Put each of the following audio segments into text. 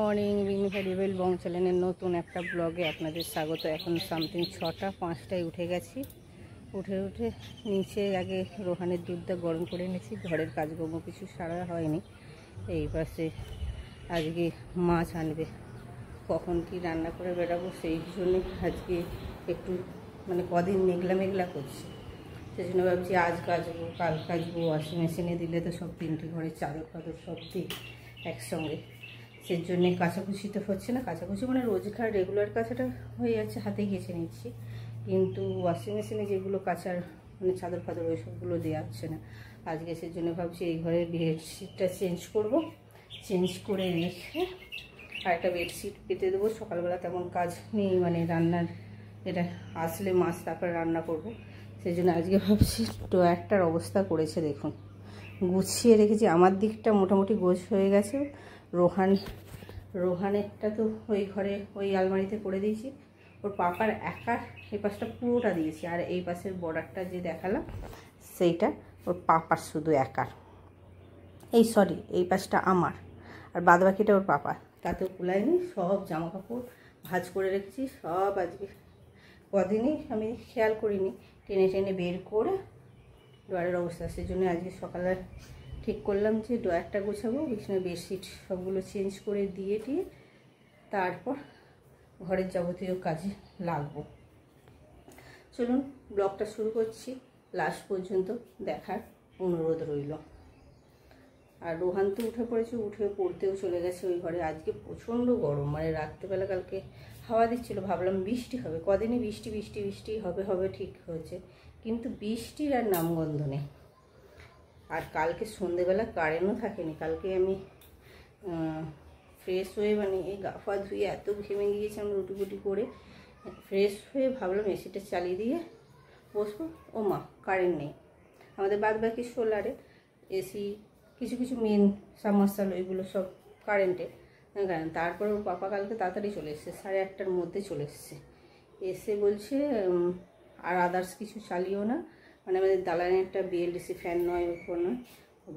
Morning invariable বং চ্যানেলের নতুন একটা ব্লগে আপনাদের স্বাগত। এখন সামথিং 6টা 5টায় উঠে গেছি। উঠে নিচে আগে রোহানের দুধটা গরম করে এনেছি। ঘরের কাজকর্ম কিছু সারা হয়নি। এই পাশে আজকে মাছ আনবে, কখন কি রান্না করে বেরাবো সেই জন্য আজকে একটু কদিন মেঘলা করছে, সেই জন্য ভাবছি আজ কাচবো কাল কাচবো। ওয়াশিং মেশিনে দিলে তো সব 3টে ঘরের চাদর সব দিই একসঙ্গে, সেই জন্যে কাচাকুচি তো হচ্ছে না। কাচাকুচি রোজকার রেগুলার কাচাটা হয়ে যাচ্ছে, হাতে কেচে নিচ্ছি, কিন্তু ওয়াশিং মেশিনে যেগুলো কাচার চাদর ফাদর ওই সবগুলো দেওয়া হচ্ছে না আজকে। সেই জন্য ভাবছি এই ঘরের বেডশিটটা চেঞ্জ করব, চেঞ্জ করে রেখে আর একটা বেডশিট পেতে দেবো। সকালবেলা তেমন কাজ নেই, রান্নার এটা আসলে মাছ তারপরে রান্না করব, সেই জন্য আজকে ভাবছি। ড্রয়ারটার অবস্থা করেছে দেখুন, গুছিয়ে রেখেছি। আমার দিকটা মোটামুটি গোছ হয়ে গেছে, রোহানেরটা তো ওই ঘরে ওই আলমারিতে করে দিয়েছি। ওর পাপার একার এই পাশটা পুরোটা দিয়েছি, আর এই পাশের বর্ডারটা যে দেখালাম সেইটা ওর পাপার শুধু একার। এই পাশটা আমার, আর বাদবাকিটা ওর পাপা। তাতেও কুলায়নি, সব জামা কাপড় ভাঁজ করে রেখেছি। সব আজকে কদিনই আমি খেয়াল করিনি, টেনে বের করে ড্রয়ারের অবস্থা। সেই জন্য আজকে সকালে ঠিক করলাম যে ড্রয়ারটা গোছাবো, বিছানার বেডশিট সবগুলো চেঞ্জ করে দিয়ে তারপর ঘরের যাবতীয় কাজে লাগবো। চলুন ব্লগটা শুরু করছি, লাস্ট পর্যন্ত দেখার অনুরোধ রইল। আর রোহান তো উঠে পড়েছে, উঠে পড়তেও চলে গেছে ওই ঘরে। আজকে প্রচণ্ড গরম, রাত্রেবেলা কালকে হাওয়া দিচ্ছিল, ভাবলাম বৃষ্টি হবে। কদিনই বৃষ্টি হবে ঠিক হয়েছে, কিন্তু বৃষ্টির আর নামগন্ধ নেই। আর কালকে সন্ধেবেলা কারেন্টও থাকেনি। কালকে আমি ফ্রেশ হয়ে এই গা ফা ধুয়ে এত ঘেমে গিয়েছিলাম, রুটি করে ফ্রেশ হয়ে ভাবলাম এসিটা চালিয়ে দিয়ে বসবো। ও মা, কারেন্ট নেই। আমাদের বাদবাকি সোলারে, এসি, কিছু মেন সাবমার্সাল ওইগুলো সব কারেন্টে। তারপরে ওর পাপা কালকে তাড়াতাড়ি চলে এসছে, 8:30টার মধ্যে চলে এসছে। এসে বলছে আর আদার্স কিছু চালিও না, আমাদের দালানে একটা বিএলডিসি ফ্যান নয়, ওপর নয়।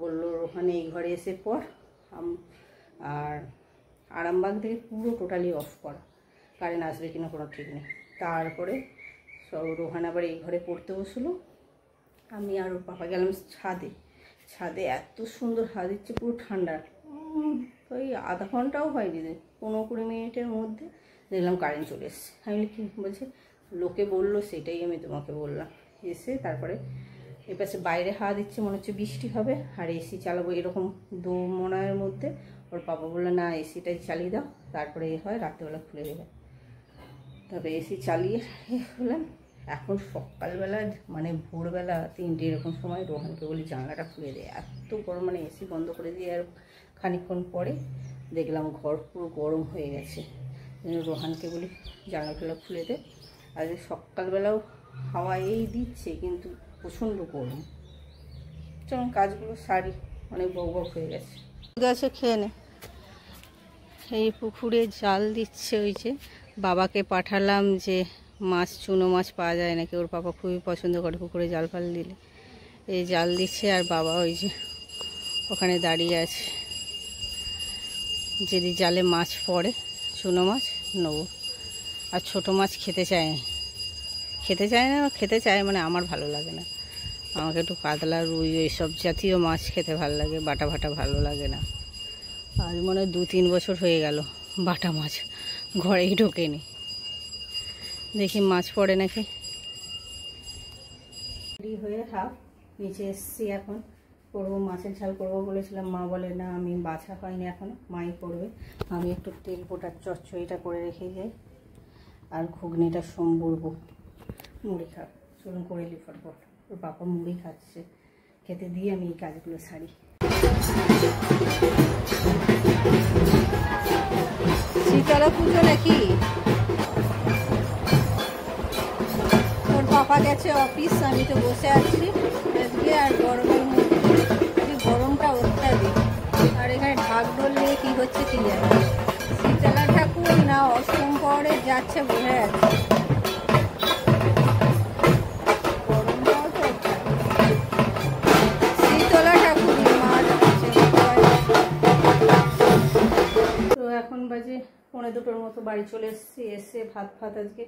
বললো ওখানে এই ঘরে এসে পর, আর আরামবাগ থেকে পুরো টোটালি অফ করা, কারেন্ট আসবে কিনা কোনো ঠিক নেই। তারপরে সব রোহান আবার এই ঘরে পড়তে বসলো। আমি আর ওর পাপা গেলাম ছাদে। এত সুন্দর হাওয়া দিচ্ছে, পুরো ঠান্ডা। ওই আধা ঘন্টাও হয়নি, 15-20 মিনিটের মধ্যে দেখলাম কারেন্ট চলে এসছে। আমি কি বলছে, লোকে বললো সেটাই আমি তোমাকে বললাম। এসে তারপরে এপাশে বাইরে হাওয়া দিচ্ছে, মনে হচ্ছে বৃষ্টি হবে, আর এসি চালাবো এরকম দোমনার মধ্যে। ওর পাপা বললো না, এসিটাই চালিয়ে দাও, তারপরে হয় রাত্রেবেলা খুলে দেবে। তবে এসি চালিয়ে হলাম। এখন সকালবেলা ভোরবেলা 3টে এরকম সময় রোহানকে বলি জানলাটা খুলে দেয়, এত গরম। এসি বন্ধ করে দিয়ে আর খানিকক্ষণ পরে দেখলাম ঘর পুরো গরম হয়ে গেছে। রোহানকে বলি জানলা খুলে দে। আর সকালবেলাও হাওয়া এই দিচ্ছে, কিন্তু প্রচণ্ড গরম। চলুন কাজগুলো সারি, অনেক বক হয়ে গেছে। গাছে খেয়ে নে। এই পুকুরে জাল দিচ্ছে, ওই যে বাবাকে পাঠালাম যে চুনো মাছ পাওয়া যায় নাকি। ওর বাবা খুবই পছন্দ করে পুকুরে জাল ফাল দিলে। এই জাল দিচ্ছে, আর বাবা ওই যে ওখানে দাঁড়িয়ে আছে। যদি জালে মাছ পড়ে চুনো মাছ নেবো। আর ছোটো মাছ খেতে চায় না, খেতে চায় আমার ভালো লাগে না। আমাকে একটু কাতলা, রুই এইসব জাতীয় মাছ খেতে ভালো লাগে, বাটা ভালো লাগে না। আজ 2-3 বছর হয়ে গেল বাটা মাছ ঘরেই ঢোকেনি। দেখি মাছ পড়ে নাকি। রেডি হয়ে নিচে এসছি, এখন করবো মাছের ঝাল করবো বলেছিলাম। মা বলে না, আমি বাছা হয়নি এখনো, মাই করবে। আমি একটু তেল পোটার চচ্চড়িটা করে রেখে যাই, আর ঘুগনিটা সম্বরবো। মুড়ি খাব, চলুন করে নি ফটফট। ওর বাবা মুড়ি খাচ্ছে, খেতে দিয়ে আমি এই কাজগুলো সারি। শীতলা পুজো নাকি? ওর পাপা গেছে অফিস, আমি তো বসে আছি আজকে। আর গরমের মধ্যে গরমটা অত্যাধিক, আর এখানে ঢাক ঢোল নিয়ে কী হচ্ছে কি জানি। শীতলা ঠাকুর না অষ্টম পরে যাচ্ছে বোঝা যাচ্ছে। গরমটাও তো শীতলা ঠাকুর মা যাচ্ছে। এখন বাজে 1:45 মতো, বাড়ি চলে এসেছি। এসে ভাত আজকে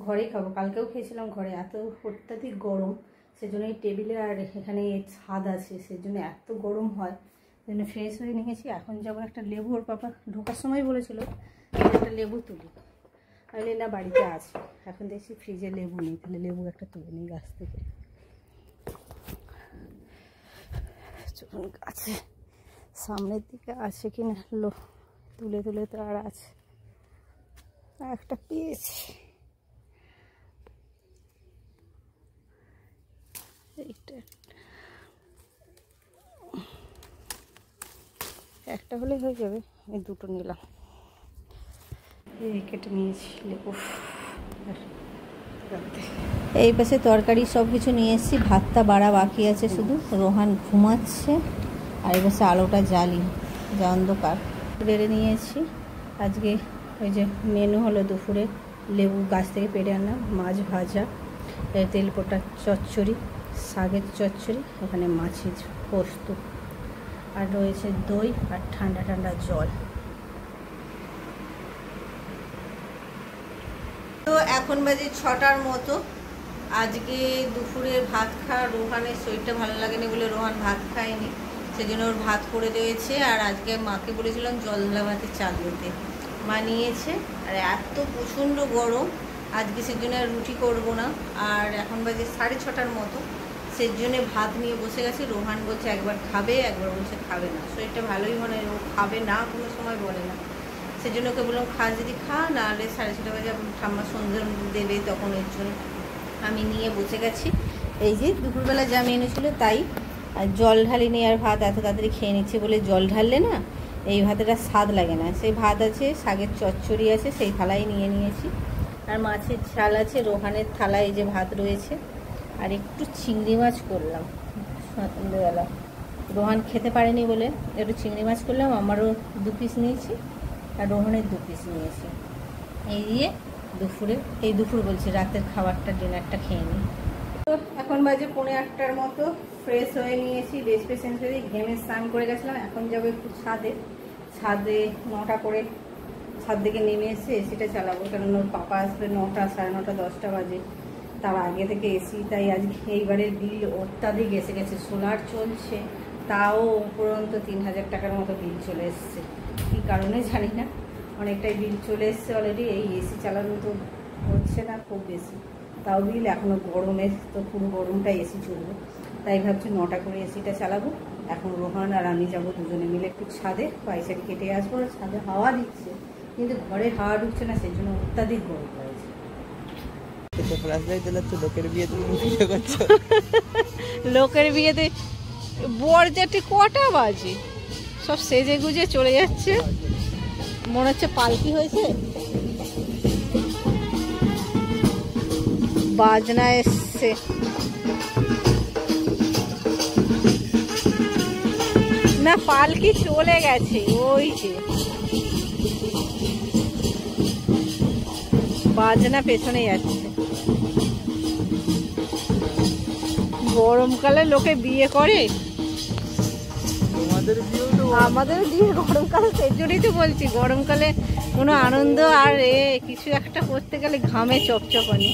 ঘরেই খাবো, কালকেও খেয়েছিলাম ঘরে। এত অত্যাধিক গরম, সেজন্য এই টেবিলে আর এখানে ছাদ আছে, সেজন্য এত গরম হয়, সেজন্য ফ্রেশ হয়ে নিয়েছি। এখন যাবো একটা লেবু, ওর পাপা ঢোকার সময় বলেছিল একটা লেবু তুলি, তাহলে না বাড়িতে আছে। এখন দেখছি ফ্রিজে লেবু নেই, তাহলে লেবু একটা তুলে নিই গাছ থেকে। চলুন গাছে সামনের দিকে আছে কিনা, তুলে তো আর আছে, একটা পেয়েছি। এইটা একটা হলে হয়ে যাবে, এই দুটো নিলাম। এই কেটে নিয়েছি লেবু। এই পাশে তরকারি সব কিছু নিয়ে এসেছি, ভাতটা বাড়া বাকি আছে শুধু। রোহান ঘুমাচ্ছে, আর এই পাশে আলোটা জ্বালি, যা অন্ধকার। বেড়ে নিয়েছি আজকে। ওই যে মেনু হলো দুপুরে লেবু গাছ থেকে পেড়ে আনা, মাছ ভাজা, তেলপোটা চচ্চড়ি, শাকের চচ্চড়ি, ওখানে মাছের পোস্ত, আর রয়েছে দই আর ঠান্ডা ঠান্ডা জল। তো এখন বাজে 6টার মতো। আজকে দুপুরে ভাত খাওয়া, রোহানের শরীরটা ভালো লাগেনি বলে রোহান ভাত খায়নি, সেজন্য ওর ভাত করে দিয়েছে। আর আজকে মাকে বলেছিলাম জলদা ভাতে চাল দিতে, মা নিয়েছে। আর এত প্রচণ্ড গরম আজকে, সেজন্য রুটি করব না। আর এখন বাজে 6:30টার মতো, সেজন্য ভাত নিয়ে বসে গেছি। রোহান বলছে একবার খাবে, একবার বলছে খাবে না। শরীরটা ভালোই মনে হয়, ও খাবে না কোনো সময় বলে না। সেজন্য ওকে বললাম খা, যদি খা, নাহলে 6:30 বাজে ঠাম্মা সন্ধ্যা দেবে, তখন এর জন্য আমি নিয়ে বসে গেছি। এই যে দুপুরবেলা যা মেনু ছিল তাই। আর জল ঢালিনি, আর ভাত এত তাড়াতাড়ি খেয়ে নিচ্ছি বলে, জল ঢাললে না এই ভাতেটা স্বাদ লাগে না। সেই ভাত আছে, শাকের চচ্চড়ি আছে, সেই থালায় নিয়ে নিয়েছি। আর মাছের ঝাল আছে, রোহানের থালায় এই যে ভাত রয়েছে। আর একটু চিংড়ি মাছ করলাম সন্ধ্যেবেলা, রোহান খেতে পারেনি বলে একটু চিংড়ি মাছ করলাম। আমারও 2 পিস নিয়েছি, আর রোহানের 2 পিস নিয়েছি। এই দিয়ে দুপুরে, এই দুপুর বলছি, রাতের খাবারটা, ডিনারটা খেয়ে নিই। তো এখন বাজে 7:45টার মতো। ফ্রেশ হয়ে নিয়েছি, ড্রেস চেঞ্জ করে ঘেমে স্নান করে গেছিলাম। এখন যাবো একটু ছাদে 9টা করে ছাদ থেকে নেমে এসে এসিটা চালাবো, কারণ ওর পাপা আসবে 9টা, 9:30, 10টা বাজে। তার আগে থেকে এসি, তাই আজকে এইবারের বিল অত্যাধিক এসে গেছে। সোলার চলছে, তাও উপরন্ত 3000 টাকার মতো বিল চলে এসছে। কী কারণে জানি না, অনেকটাই বিল চলে এসছে অলরেডি। এই এসি চালানো তো হচ্ছে না খুব বেশি, তাও বিল। এখনও গরমের তো পুরো গরমটা এসি চলবে, তাই ভাবছি 9টা করে এসিটা চালাবো। এখন রোহান আর আমি যাবো দুজনে মিলে একটু ছাদে, পায়চারি কেটে আসবো। ছাদে হাওয়া দিচ্ছে, কিন্তু ঘরে হাওয়া ঢুকছে না, সেই জন্য অত্যাধিক গরম হয়েছে। লোকের বিয়েতে বরযাত্রী কটা বাজে, সব সেজে গুজে চলে যাচ্ছে, মনে হচ্ছে পালকি হয়েছে। বাজনা এসছে, না পালকি চলে গেছে, ওই যে বাজনা পেছনে যাচ্ছে। গরমকালে লোকে বিয়ে করে, আমাদের বিয়ে গরমকালে, সেই জন্যই তো বলছি গরমকালে কোনো আনন্দ আর কিছু একটা করতে গেলে ঘামে চপচপানি।